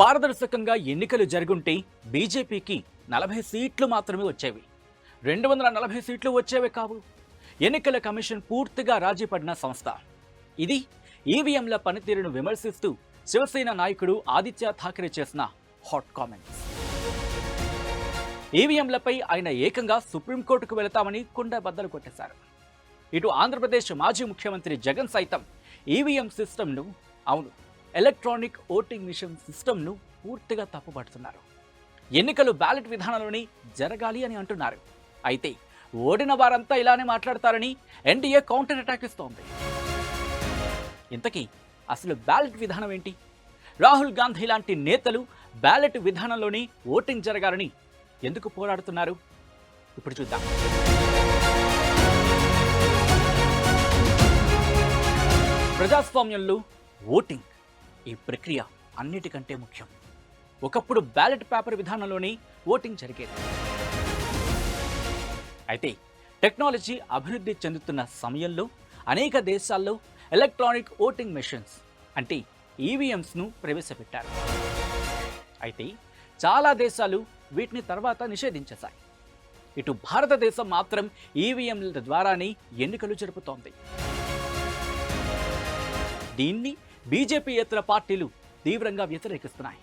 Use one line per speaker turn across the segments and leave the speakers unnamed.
పారదర్శకంగా ఎన్నికలు జరుగుంటే బీజేపీకి 40 సీట్లు మాత్రమే వచ్చేవి. 240 సీట్లు వచ్చేవి కావు. ఎన్నికల కమిషన్ పూర్తిగా రాజీ పడిన సంస్థ. ఇది ఈవీఎంల పనితీరును విమర్శిస్తూ శివసేన నాయకుడు ఆదిత్య ఠాకరే చేసిన హాట్ కామెంట్స్. ఈవీఎంలపై ఆయన ఏకంగా సుప్రీంకోర్టుకు వెళతామని కుండ బద్దలు కొట్టేశారు. ఇటు ఆంధ్రప్రదేశ్ మాజీ ముఖ్యమంత్రి జగన్ సైతం ఈవీఎం సిస్టమ్ను, అవును ఎలక్ట్రానిక్ ఓటింగ్ మిషన్ సిస్టమ్ను పూర్తిగా తప్పుపడుతున్నారు. ఎన్నికలు బ్యాలెట్ విధానంలోనే జరగాలి అని అంటున్నారు. అయితే ఓడిన వారంతా ఇలానే మాట్లాడతారని ఎన్డీఏ కౌంటర్ అటాక్ ఇస్తోంది. ఇంతకీ అసలు బ్యాలెట్ విధానం ఏంటి? రాహుల్ గాంధీ లాంటి నేతలు బ్యాలెట్ విధానంలోనే ఓటింగ్ జరగాలని ఎందుకు పోరాడుతున్నారు? ఇప్పుడు చూద్దాం. ప్రజాస్వామ్యంలో ఓటింగ్ ఈ ప్రక్రియ అన్నిటికంటే ముఖ్యం. ఒకప్పుడు బ్యాలెట్ పేపర్ విధానంలోనే ఓటింగ్ జరిగేది. అయితే టెక్నాలజీ అభివృద్ధి చెందుతున్న సమయంలో అనేక దేశాల్లో ఎలక్ట్రానిక్ ఓటింగ్ మెషిన్స్ అంటే ఈవీఎంస్ను ప్రవేశపెట్టారు. అయితే చాలా దేశాలు వీటిని తర్వాత నిషేధించేశాయి. ఇటు భారతదేశం మాత్రం ఈవీఎంల ద్వారానే ఎన్నికలు జరుపుతోంది. దీన్ని బీజేపీయేతర పార్టీలు తీవ్రంగా వ్యతిరేకిస్తున్నాయి.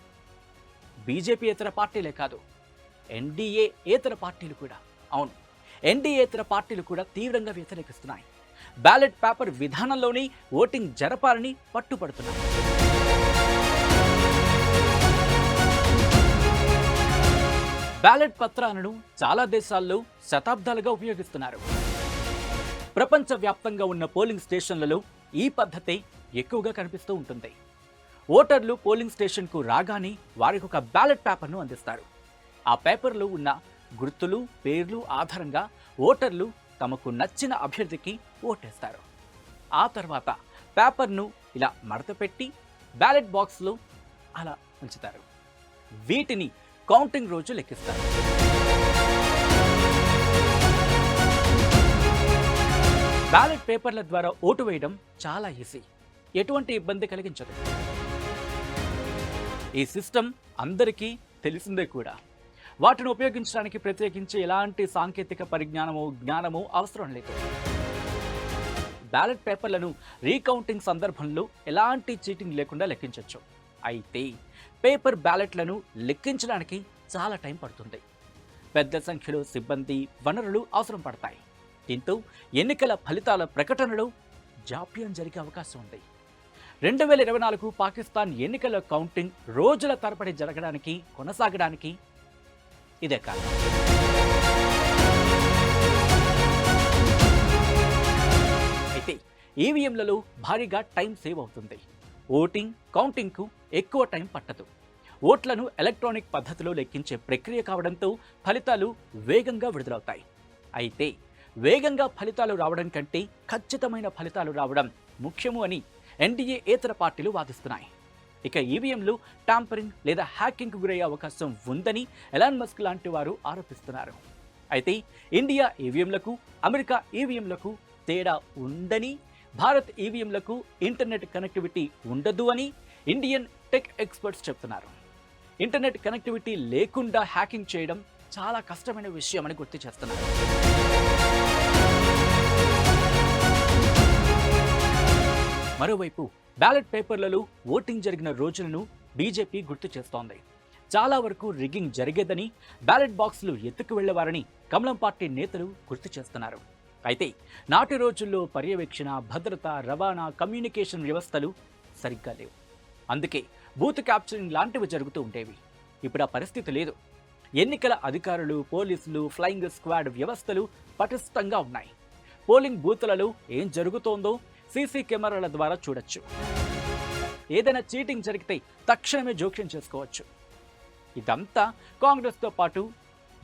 బీజేపీయేతర పార్టీలే కాదు, ఎన్డీఏతర పార్టీలు కూడా, అవును ఎన్డీఏతర పార్టీలు కూడా తీవ్రంగా వ్యతిరేకిస్తున్నాయి. బ్యాలెట్ పేపర్ విధానంలోనే ఓటింగ్ జరపాలని పట్టుపడుతున్నాయి. బ్యాలెట్ పత్రాలను చాలా దేశాల్లో శతాబ్దాలుగా ఉపయోగిస్తున్నారు. ప్రపంచవ్యాప్తంగా ఉన్న పోలింగ్ స్టేషన్లలో ఈ పద్ధతే ఎక్కువగా కనిపిస్తూ ఉంటుంది. ఓటర్లు పోలింగ్ స్టేషన్కు రాగానే వారికి ఒక బ్యాలెట్ పేపర్ను అందిస్తారు. ఆ పేపర్లో ఉన్న గుర్తులు, పేర్లు ఆధారంగా ఓటర్లు తమకు నచ్చిన అభ్యర్థికి ఓటేస్తారు. ఆ తర్వాత పేపర్ను ఇలా మడతపెట్టి బ్యాలెట్ బాక్స్లో అలా ఉంచుతారు. వీటిని కౌంటింగ్ రోజు లెక్కిస్తారు. బ్యాలెట్ పేపర్ల ద్వారా ఓటు వేయడం చాలా ఈజీ, ఎటువంటి ఇబ్బంది కలిగించదు. ఈ సిస్టమ్ అందరికీ తెలిసిందే కూడా. వాటిని ఉపయోగించడానికి ప్రత్యేకించి ఎలాంటి సాంకేతిక జ్ఞానమో అవసరం లేదు. బ్యాలెట్ పేపర్లను రీకౌంటింగ్ సందర్భంలో ఎలాంటి చీటింగ్ లేకుండా లెక్కించవచ్చు. అయితే పేపర్ బ్యాలెట్లను లెక్కించడానికి చాలా టైం పడుతుంది. పెద్ద సంఖ్యలో సిబ్బంది, వనరులు అవసరం పడతాయి. దీంతో ఎన్నికల ఫలితాల ప్రకటనలో జాప్యం జరిగే అవకాశం ఉంది. 2024 పాకిస్తాన్ ఎన్నికల కౌంటింగ్ రోజుల తరబడి కొనసాగడానికి ఇదే కారణం. అయితే ఈవీఎంలలో భారీగా టైం సేవ్ అవుతుంది. ఓటింగ్, కౌంటింగ్కు ఎక్కువ టైం పట్టదు. ఓట్లను ఎలక్ట్రానిక్ పద్ధతిలో లెక్కించే ప్రక్రియ కావడంతో ఫలితాలు వేగంగా విడుదలవుతాయి. అయితే వేగంగా ఫలితాలు రావడం కంటే ఖచ్చితమైన ఫలితాలు రావడం ముఖ్యము అని ఎన్డీఏతర పార్టీలు వాదిస్తున్నాయి. ఇక ఈవీఎంలు టాంపరింగ్ లేదా హ్యాకింగ్కు గురయ్యే అవకాశం ఉందని ఎలాన్ మస్క్ లాంటి వారు ఆరోపిస్తున్నారు. అయితే ఇండియా ఈవీఎంలకు, అమెరికా ఈవీఎంలకు తేడా ఉందని, భారత్ ఈవీఎంలకు ఇంటర్నెట్ కనెక్టివిటీ ఉండదు అని ఇండియన్ టెక్ ఎక్స్పర్ట్స్ చెప్తున్నారు. ఇంటర్నెట్ కనెక్టివిటీ లేకుండా హ్యాకింగ్ చేయడం చాలా కష్టమైన విషయం అని గుర్తు చేస్తున్నారు. మరోవైపు బ్యాలెట్ పేపర్లలో ఓటింగ్ జరిగిన రోజులను బీజేపీ గుర్తు చేస్తోంది. చాలా వరకు రిగ్గింగ్ జరిగేదని, బ్యాలెట్ బాక్సులు ఎత్తుకు వెళ్లేవారని కమలం పార్టీ నేతలు గుర్తు చేస్తున్నారు. అయితే నాటి రోజుల్లో పర్యవేక్షణ, భద్రత, రవాణా, కమ్యూనికేషన్ వ్యవస్థలు సరిగ్గా లేవు. అందుకే బూత్ క్యాప్చరింగ్ లాంటివి జరుగుతూ ఉండేవి. ఇప్పుడు ఆ పరిస్థితి లేదు. ఎన్నికల అధికారులు, పోలీసులు, ఫ్లయింగ్ స్క్వాడ్ వ్యవస్థలు పటిష్టంగా ఉన్నాయి. పోలింగ్ బూత్లలో ఏం జరుగుతోందో సీసీ కెమెరాల ద్వారా చూడొచ్చు. ఏదైనా చీటింగ్ జరిగితే తక్షణమే జోక్యం చేసుకోవచ్చు. ఇదంతా కాంగ్రెస్తో పాటు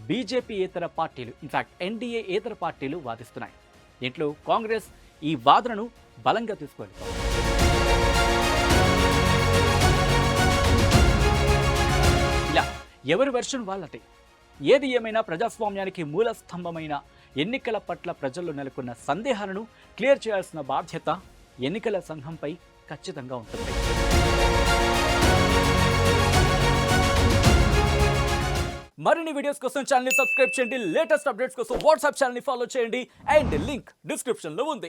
బీజేపీయేతర పార్టీలు, ఇన్ఫాక్ట్ ఎన్డీఏతర పార్టీలు వాదిస్తున్నాయి. దీంట్లో కాంగ్రెస్ ఈ వాదనను బలంగా తీసుకువెళ్తోంది. ఇలా ఎవరి వెర్షన్ వాళ్ళదే. ఏది ఏమైనా ప్రజాస్వామ్యానికి మూల స్తంభమైన ఎన్నికల పట్ల ప్రజల్లో నెలకొన్న సందేహాలను క్లియర్ చేయాల్సిన బాధ్యత ఎన్నికల సంఘంపై ఖచ్చితంగా ఉంటుంది. మరిన్ని వీడియోస్ కోసం ఛానల్ ని సబ్స్క్రైబ్ చేయండి, లేటెస్ట్ అప్డేట్స్ కోసం వాట్సాప్ ఛానల్ ని ఫాలో చేయండి అండ్ లింక్ డిస్క్రిప్షన్ లో ఉంది.